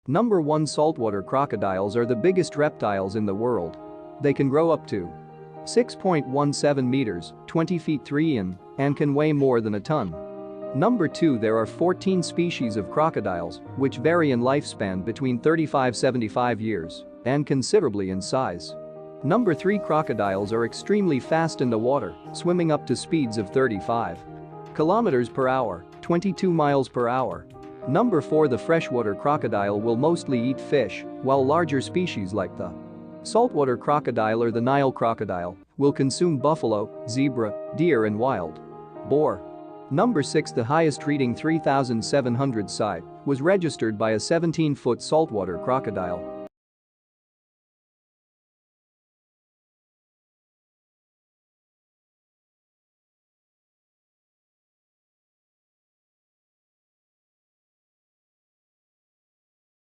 Number 1. Saltwater crocodiles are the biggest reptiles in the world. They can grow up to 6.17 meters, 20 feet 3 in, and can weigh more than a ton. Number 2. There are 14 species of crocodiles, which vary in lifespan between 35-75 years and considerably in size. Number 3. Crocodiles are extremely fast in the water, swimming up to speeds of 35 kilometers per hour, 22 miles per hour. Number 4. The freshwater crocodile will mostly eat fish, while larger species like the saltwater crocodile or the Nile crocodile will consume buffalo, zebra, deer and wild boar. Number 6. The highest reading 3,700 psi was registered by a 17-foot saltwater crocodile.